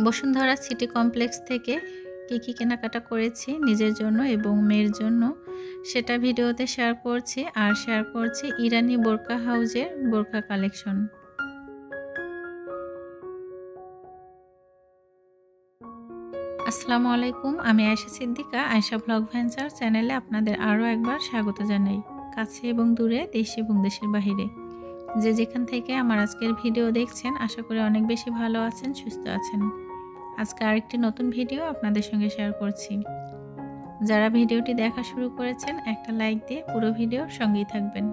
Bashundhara city complex থেকে কী কেনাকাটা করেছি নিজের জন্য এবং মেয়ের জন্য সেটা ভিডিওতে শেয়ার করছি। আর শেয়ার করছি ইরানি বোরকা হাউজের বোরকা কালেকশন। আসসালামু আলাইকুম, আমি আয়েশা সিদ্দিকা। আয়েশা ব্লগ ভেঞ্চার চ্যানেলে আপনাদের আরও একবার স্বাগত জানাই। কাছে এবং দূরে, দেশ এবং দেশের বাহিরে যে যেখান থেকে আমার আজকের ভিডিও দেখছেন, আশা করি অনেক বেশি ভালো আছেন, সুস্থ আছেন। আজকে আরেকটি নতুন ভিডিও আপনাদের সঙ্গে শেয়ার করছি। যারা ভিডিওটি দেখা শুরু করেছেন একটা লাইক দিয়ে পুরো ভিডিওর সঙ্গেই থাকবেন।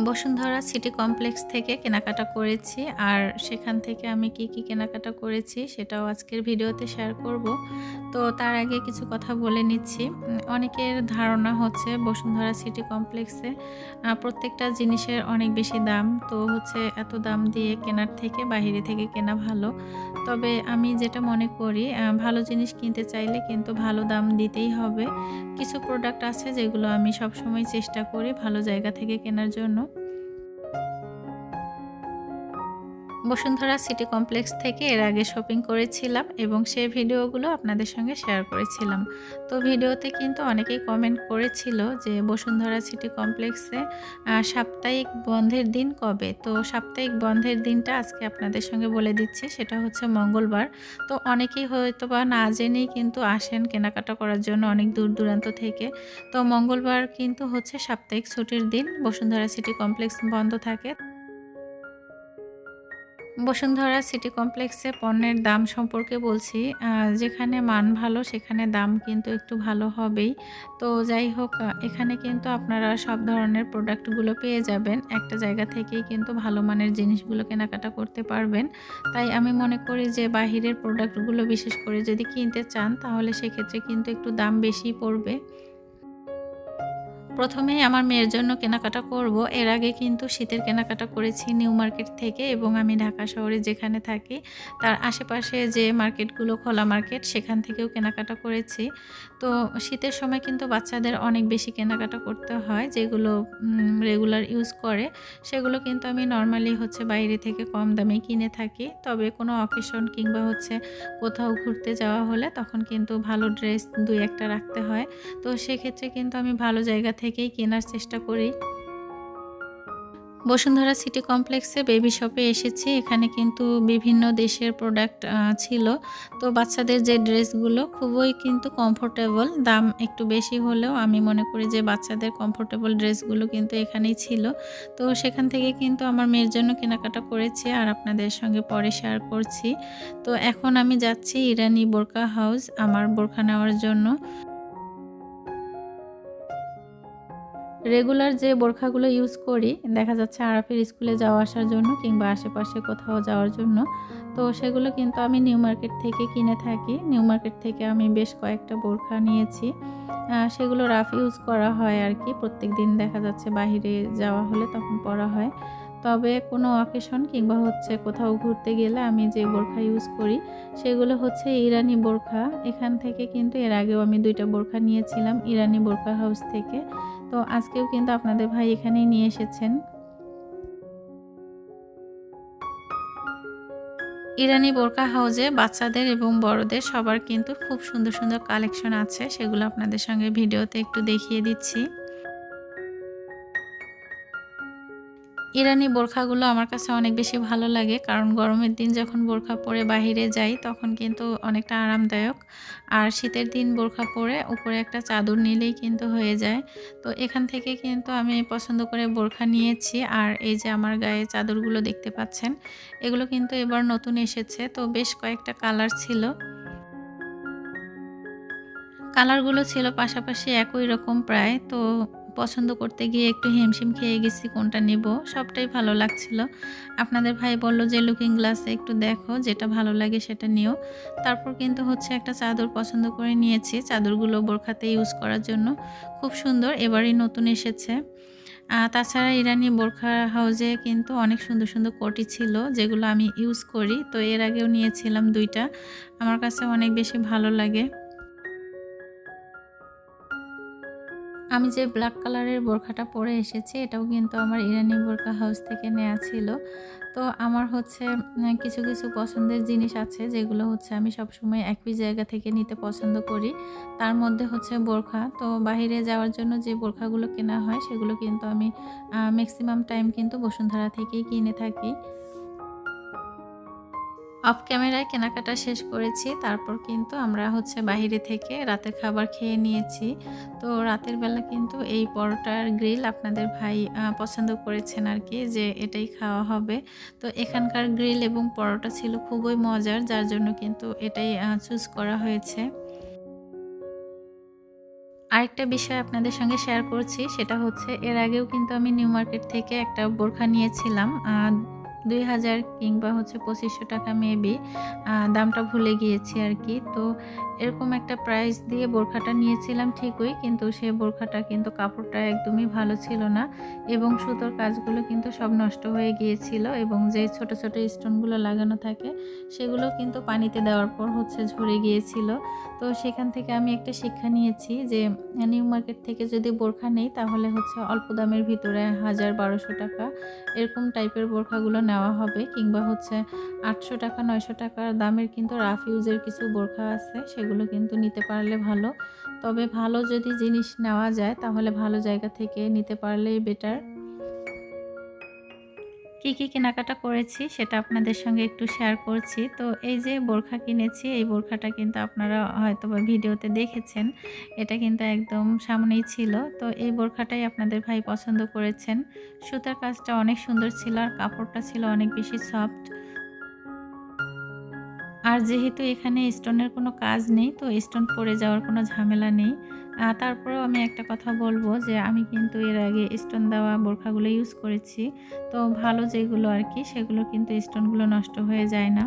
বসুন্ধরা সিটি কমপ্লেক্স থেকে কেনাকাটা করেছি, আর সেখান থেকে আমি কি কেনাকাটা করেছি সেটাও আজকের ভিডিওতে শেয়ার করব। তো তার আগে কিছু কথা বলে নিচ্ছি। অনেকের ধারণা হচ্ছে বসুন্ধরা সিটি কমপ্লেক্সে প্রত্যেকটা জিনিসের অনেক বেশি দাম, তো হচ্ছে এত দাম দিয়ে কেনার থেকে বাইরে থেকে কেনা ভালো। তবে আমি যেটা মনে করি, ভালো জিনিস কিনতে চাইলে কিন্তু ভালো দাম দিতেই হবে। কিছু প্রোডাক্ট আছে যেগুলো আমি সবসময় চেষ্টা করি ভালো জায়গা থেকে কেনার জন্য। বসুন্ধরা সিটি কমপ্লেক্স থেকে এর আগে শপিং করেছিলাম এবং সেই ভিডিওগুলো আপনাদের সঙ্গে শেয়ার করেছিলাম। তো ভিডিওতে কিন্তু অনেকেই কমেন্ট করেছিল যে বসুন্ধরা সিটি কমপ্লেক্সে সাপ্তাহিক বন্ধের দিন কবে। তো সাপ্তাহিক বন্ধের দিনটা আজকে আপনাদের সঙ্গে বলে দিচ্ছি, সেটা হচ্ছে মঙ্গলবার। তো অনেকেই হয়তো বা না জেনেই কিন্তু আসেন কেনাকাটা করার জন্য অনেক দূর দূরান্ত থেকে। তো মঙ্গলবার কিন্তু হচ্ছে সাপ্তাহিক ছুটির দিন, বসুন্ধরা সিটি কমপ্লেক্স বন্ধ থাকে। বসুন্ধরা সিটি কমপ্লেক্সে পণ্যের দাম সম্পর্কে বলছি। যেখানে মান ভালো সেখানে দাম কিন্তু একটু ভালো হবেই। তো যাই হোক, এখানে কিন্তু আপনারা সব ধরনের প্রোডাক্টগুলো পেয়ে যাবেন। একটা জায়গা থেকেই কিন্তু ভালো মানের জিনিসগুলো কেনাকাটা করতে পারবেন। তাই আমি মনে করি যে বাহিরের প্রোডাক্টগুলো বিশেষ করে যদি কিনতে চান তাহলে সেক্ষেত্রে কিন্তু একটু দাম বেশি পড়বে। প্রথমেই আমার মেয়ের জন্য কেনাকাটা করব। এর আগে কিন্তু শীতের কেনাকাটা করেছি নিউ মার্কেট থেকে, এবং আমি ঢাকা শহরে যেখানে থাকি তার আশেপাশে যে মার্কেটগুলো, খোলা মার্কেট, সেখান থেকেও কেনাকাটা করেছি। তো শীতের সময় কিন্তু বাচ্চাদের অনেক বেশি কেনাকাটা করতে হয়, যেগুলো রেগুলার ইউজ করে সেগুলো কিন্তু আমি নর্মালি হচ্ছে বাইরে থেকে কম দামে কিনে থাকি। তবে কোনো অকেশন কিংবা হচ্ছে কোথাও ঘুরতে যাওয়া হলে তখন কিন্তু ভালো ড্রেস ২-১টা রাখতে হয়। তো সেক্ষেত্রে কিন্তু আমি ভালো জায়গা থেকেই কেনার চেষ্টা করি। বসুন্ধরা সিটি কমপ্লেক্সে বেবি শপে এসেছি। এখানে কিন্তু বিভিন্ন দেশের প্রোডাক্ট ছিল। তো বাচ্চাদের যে ড্রেসগুলো খুবই কিন্তু কমফোর্টেবল। দাম একটু বেশি হলেও আমি মনে করি যে বাচ্চাদের কমফোর্টেবল ড্রেসগুলো কিন্তু এখানেই ছিল। তো সেখান থেকে কিন্তু আমার মেয়ের জন্য কেনাকাটা করেছি, আর আপনাদের সঙ্গে পরে শেয়ার করছি। তো এখন আমি যাচ্ছি ইরানি বোরকা হাউস আমার বোরকা নেওয়ার জন্য। রেগুলার যে বোরখাগুলো ইউজ করি, দেখা যাচ্ছে আরাফের স্কুলে যাওয়া আসার জন্য কিংবা আশেপাশে কোথাও যাওয়ার জন্য, তো সেগুলো কিন্তু আমি নিউ মার্কেট থেকে কিনে থাকি। নিউ মার্কেট থেকে আমি বেশ কয়েকটা বোরখা নিয়েছি। সেগুলো রাফ ইউজ করা হয় আর কি, প্রত্যেকদিন দেখা যাচ্ছে বাহিরে যাওয়া হলে তখন পরা হয়। তবে কোনো অকেশন কিংবা হচ্ছে কোথাও ঘুরতে গেলে আমি যে বোরখা ইউজ করি সেগুলো হচ্ছে ইরানি বোরখা। এখান থেকে কিন্তু এর আগেও আমি 2টা বোরখা নিয়েছিলাম ইরানি বোরখা হাউস থেকে। তো আজকেও কিন্তু আপনাদের ভাই এখানেই নিয়ে এসেছেন। ইরানি বোরকা হাউজে বাচ্চাদের এবং বড়দের সবার কিন্তু খুব সুন্দর সুন্দর কালেকশন আছে, সেগুলো আপনাদের সঙ্গে ভিডিওতে একটু দেখিয়ে দিচ্ছি। ইরানি বোরখাগুলো আমার কাছে অনেক বেশি ভালো লাগে, কারণ গরমের দিন যখন বোরখা পরে বাহিরে যাই তখন কিন্তু অনেকটা আরামদায়ক। আর শীতের দিন বোরখা পরে উপরে একটা চাদর নিলেই কিন্তু হয়ে যায়। তো এখান থেকে কিন্তু আমি পছন্দ করে বোরখা নিয়েছি। আর এই যে আমার গায়ে চাদরগুলো দেখতে পাচ্ছেন, এগুলো কিন্তু এবার নতুন এসেছে। তো বেশ কয়েকটা কালার ছিল। কালারগুলো ছিল পাশাপাশি একই রকম প্রায়। তো পছন্দ করতে গিয়ে একটু হিমশিম খেয়ে গেছি কোনটা নেব। সবটাই ভালো লাগছিল। আপনাদের ভাই বলল যে লুকিং গ্লাসে একটু দেখো, যেটা ভালো লাগে সেটা নিও। তারপর কিন্তু হচ্ছে একটা চাদর পছন্দ করে নিয়েছি। চাদরগুলো বোরখাতে ইউজ করার জন্য খুব সুন্দর, এবারই নতুন এসেছে। তাছাড়া ইরানি বোরখা হাউজে কিন্তু অনেক সুন্দর সুন্দর কোটি ছিল যেগুলো আমি ইউজ করি। তো এর আগেও নিয়েছিলাম 2টা। আমার কাছে অনেক বেশি ভালো লাগে। আমি যে ব্ল্যাক কালারের বোরখাটা পরে এসেছি এটাও কিন্তু আমার ইরানি বোরকা হাউস থেকে নেওয়া ছিল। তো আমার হচ্ছে কিছু, কিছু পছন্দের জিনিস আছে যেগুলো হচ্ছে আমি সবসময় একই জায়গা থেকে নিতে পছন্দ করি। তার মধ্যে হচ্ছে বোরখা। তো বাহিরে যাওয়ার জন্য যে বোরখাগুলো কেনা হয় সেগুলো কিন্তু আমি মেক্সিমাম টাইম কিন্তু বসুন্ধরা থেকেই কিনে থাকি। অফ ক্যামেরায় কেনাকাটা শেষ করেছি। তারপর কিন্তু আমরা হচ্ছে বাহিরে থেকে রাতের খাবার খেয়ে নিয়েছি। তো রাতের বেলা কিন্তু এই পরোটার গ্রিল আপনাদের ভাই পছন্দ করেছেন আরকি যে এটাই খাওয়া হবে। তো এখানকার গ্রিল এবং পরোটা ছিল খুবই মজার, যার জন্য কিন্তু এটাই চুজ করা হয়েছে। আরেকটা বিষয় আপনাদের সঙ্গে শেয়ার করছি, সেটা হচ্ছে এর আগেও কিন্তু আমি নিউ মার্কেট থেকে একটা বোরখা নিয়েছিলাম। ২,০০০ কিংবা হচ্ছে ৳২৫০০ মেবি, দামটা ভুলে গিয়েছি আরকি। তো এরকম একটা প্রাইস দিয়ে বোরখাটা নিয়েছিলাম ঠিকই, কিন্তু সে বোরখাটা কিন্তু কাপড়টা একদমই ভালো ছিল না এবং সুতোর কাজগুলো কিন্তু সব নষ্ট হয়ে গিয়েছিল এবং যে ছোট, ছোট স্টোনগুলো লাগানো থাকে সেগুলো কিন্তু পানিতে দেওয়ার পর হচ্ছে ঝরে গিয়েছিল। তো সেখান থেকে আমি একটা শিক্ষা নিয়েছি যে নিউ মার্কেট থেকে যদি বোরখা নেই তাহলে হচ্ছে অল্প দামের ভিতরে ১,০০০-১,২০০ এরকম টাইপের বোরখাগুলো নেওয়া হবে, কিংবা হচ্ছে ৳৮০০ ৳৯০০ দামের কিন্তু রাফ ইউজের কিছু বোরখা আছে, সেগুলো কিন্তু নিতে পারলে ভালো। তবে ভালো যদি জিনিস নেওয়া যায় তাহলে ভালো জায়গা থেকে নিতে পারলেই বেটার। কি কেনাকাটা করেছি সেটা আপনাদের সঙ্গে একটু শেয়ার করছি। তো এই যে বোরখা কিনেছি, এই বোরখাটা কিন্তু আপনারা হয়তোবা ভিডিওতে দেখেছেন। এটা কিন্তু একদম সামনেই ছিল। তো এই বোরখাটাই আপনাদের ভাই পছন্দ করেছেন। সুতার কাজটা অনেক সুন্দর ছিল আর কাপড়টা ছিল অনেক বেশি সফট। আর যেহেতু এখানে স্টোনের কোনো কাজ নেই, তো স্টোন পড়ে যাওয়ার কোনো ঝামেলা নেই। তারপরেও আমি একটা কথা বলব যে আমি কিন্তু এর আগে স্টোন দেওয়া বোরখাগুলো ইউজ করেছি। তো ভালো যেগুলো আরকি সেগুলো কিন্তু স্টোনগুলো নষ্ট হয়ে যায় না।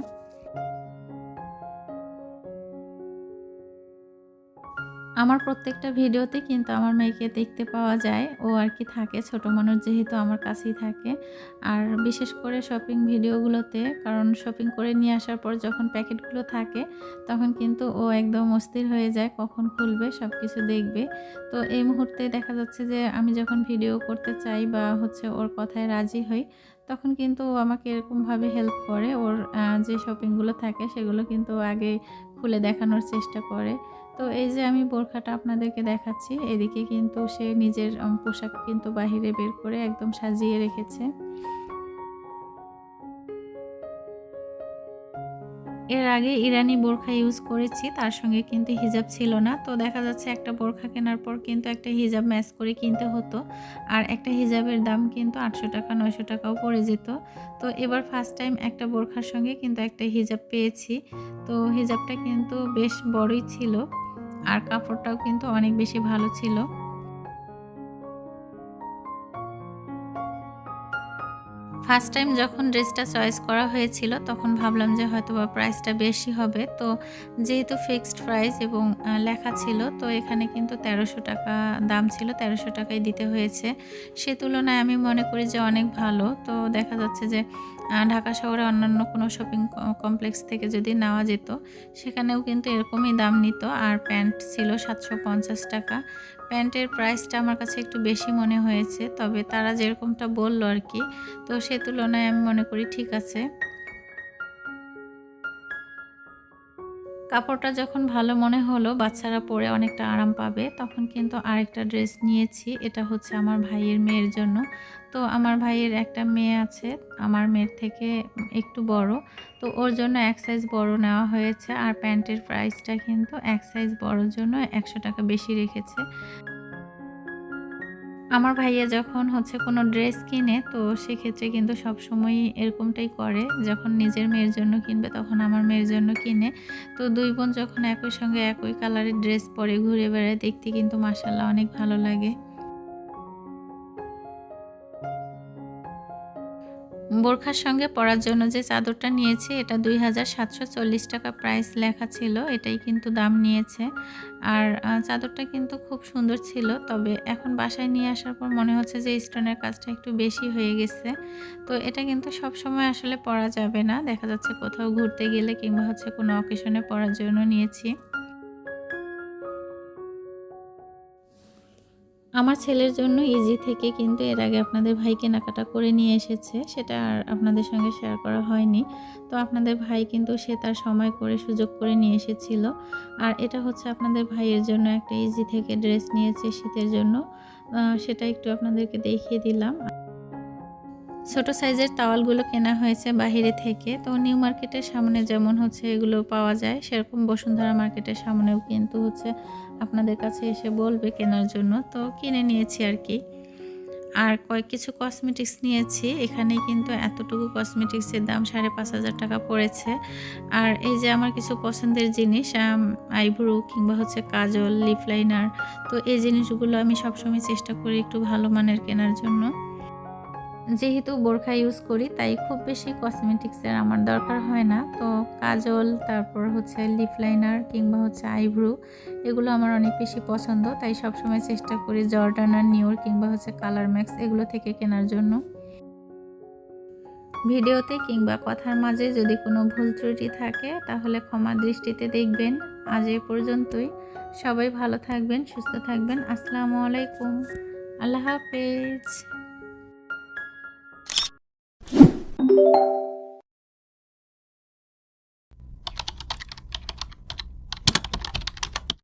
আমার প্রত্যেকটা ভিডিওতে কিন্তু আমার মেয়েকে দেখতে পাওয়া যায়। ও আরকি থাকে, ছোট মানুষ যেহেতু আমার কাছেই থাকে। আর বিশেষ করে শপিং ভিডিওগুলোতে, কারণ শপিং করে নিয়ে আসার পর যখন প্যাকেটগুলো থাকে তখন কিন্তু ও একদম অস্থির হয়ে যায় কখন খুলবে, সবকিছু দেখবে। তো এই মুহূর্তে দেখা যাচ্ছে যে আমি যখন ভিডিও করতে চাই বা হচ্ছে ওর কথায় রাজি হই, তখন কিন্তু ও আমাকে এরকমভাবে হেল্প করে। ওর যে শপিংগুলো থাকে সেগুলো কিন্তু ও আগে খুলে দেখানোর চেষ্টা করে। তো এই যে আমি বোরখাটা আপনাদেরকে দেখাচ্ছি, এদিকে কিন্তু সে নিজের পোশাক কিন্তু বাহিরে বের করে একদম সাজিয়ে রেখেছে। এর আগে ইরানি বোরখা ইউজ করেছি, তার সঙ্গে কিন্তু হিজাব ছিল না। তো দেখা যাচ্ছে একটা বোরখা কেনার পর কিন্তু একটা হিজাব ম্যাচ করে কিনতে হতো। আর একটা হিজাবের দাম কিন্তু ৳৮০০ ৳৯০০ পড়ে যেত। তো এবার ফার্স্ট টাইম একটা বোরখার সঙ্গে কিন্তু একটা হিজাব পেয়েছি। তো হিজাবটা কিন্তু বেশ বড়ই ছিল। আর কাপড়টাও কিন্তু অনেক বেশি ভালো ছিল। ফার্স্ট টাইম যখন ড্রেসটা চয়েস করা হয়েছিল তখন ভাবলাম যে হয়তোবা প্রাইসটা বেশি হবে। তো যেহেতু ফিক্সড প্রাইস এবং লেখা ছিল, তো এখানে কিন্তু ৳১৩০০ দাম ছিল, ৳১৩০০ ই দিতে হয়েছে। সে তুলনায় আমি মনে করি যে অনেক ভালো। তো দেখা যাচ্ছে যে ঢাকা শহরে অন্যান্য কোনো শপিং কমপ্লেক্স থেকে যদি নেওয়া যেত সেখানেও কিন্তু এরকমই দাম নিত। আর প্যান্ট ছিল ৳৭৫০। প্যান্টের প্রাইসটা আমার কাছে একটু বেশি মনে হয়েছে। তবে তারা যেরকমটা বলল আরকি, তো সে তুলনায় আমি মনে করি ঠিক আছে। কাপড়টা যখন ভালো মনে হলো বাচ্চারা পরে অনেকটা আরাম পাবে, তখন কিন্তু আরেকটা ড্রেস নিয়েছি। এটা হচ্ছে আমার ভাইয়ের মেয়ের জন্য। তো আমার ভাইয়ের একটা মেয়ে আছে, আমার মেয়ের থেকে একটু বড়। তো ওর জন্য এক সাইজ বড় নেওয়া হয়েছে আর প্যান্টের প্রাইসটা কিন্তু এক সাইজ বড়র জন্য ৳১০০ বেশি রেখেছে। আমার ভাইয়া যখন হচ্ছে কোনো ড্রেস কিনে, তো সেক্ষেত্রে কিন্তু সবসময়ই এরকমটাই করে। যখন নিজের মেয়ের জন্য কিনবে তখন আমার মেয়ের জন্য কিনে। তো ২ বোন যখন একই সঙ্গে একই কালারের ড্রেস পরে ঘুরে বেড়ায়, দেখতে কিন্তু মাশাআল্লাহ অনেক ভালো লাগে। বোরখার সঙ্গে পরার জন্য যে চাদরটা নিয়েছি এটা ৳২,৭৪০ প্রাইস লেখা ছিল। এটাই কিন্তু দাম নিয়েছে। আর চাদরটা কিন্তু খুব সুন্দর ছিল। তবে এখন বাসায় নিয়ে আসার পর মনে হচ্ছে যে স্টোনের কাজটা একটু বেশি হয়ে গেছে। তো এটা কিন্তু সবসময় আসলে পরা যাবে না। দেখা যাচ্ছে কোথাও ঘুরতে গেলে কিংবা হচ্ছে কোনো অকেশনে পরার জন্য নিয়েছি। আমার ছেলের জন্য ইজি থেকে কিন্তু এর আগে আপনাদের ভাই কেনাকাটা করে নিয়ে এসেছে, সেটা আর আপনাদের সঙ্গে শেয়ার করা হয়নি। তো আপনাদের ভাই কিন্তু সে তার সময় করে সুযোগ করে নিয়ে এসেছিল। আর এটা হচ্ছে আপনাদের ভাইয়ের জন্য একটা ইজি থেকে ড্রেস নিয়েছে শীতের জন্য, সেটা একটু আপনাদেরকে দেখিয়ে দিলাম। ছোট সাইজের তাওয়ালগুলো কেনা হয়েছে বাহিরে থেকে। তো নিউ মার্কেটের সামনে যেমন হচ্ছে এগুলো পাওয়া যায়, সেরকম বসুন্ধরা মার্কেটের সামনেও কিন্তু হচ্ছে আপনাদের কাছে এসে বলবে কেনার জন্য। তো কিনে নিয়েছি আর কি। আর কিছু কসমেটিক্স নিয়েছি। এখানে কিন্তু এতটুকু কসমেটিক্সের দাম ৫,৫০০ টাকা পড়েছে। আর এই যে আমার কিছু পছন্দের জিনিস, আইব্রো কিংবা হচ্ছে কাজল, লিপ লাইনার, তো এই জিনিসগুলো আমি সবসময় চেষ্টা করি একটু ভালো মানের কেনার জন্য। যেহেতু বোরখা ইউজ করি তাই খুব বেশি কসমেটিক্সের আমার দরকার হয় না। তো কাজল, তারপর হচ্ছে লিপ লাইনার কিংবা হচ্ছে আইব্রো, এগুলো আমার অনেক বেশি পছন্দ। তাই সবসময় চেষ্টা করি জর্ডান আর নিউর কিংবা হচ্ছে কালার ম্যাক্স এগুলো থেকে কেনার জন্য। ভিডিওতে কিংবা কথার মাঝে যদি কোনো ভুল ত্রুটি থাকে তাহলে ক্ষমা দৃষ্টিতে দেখবেন। আজ এ পর্যন্তই। সবাই ভালো থাকবেন, সুস্থ থাকবেন। আসসালামু আলাইকুম। আল্লাহ হাফেজ।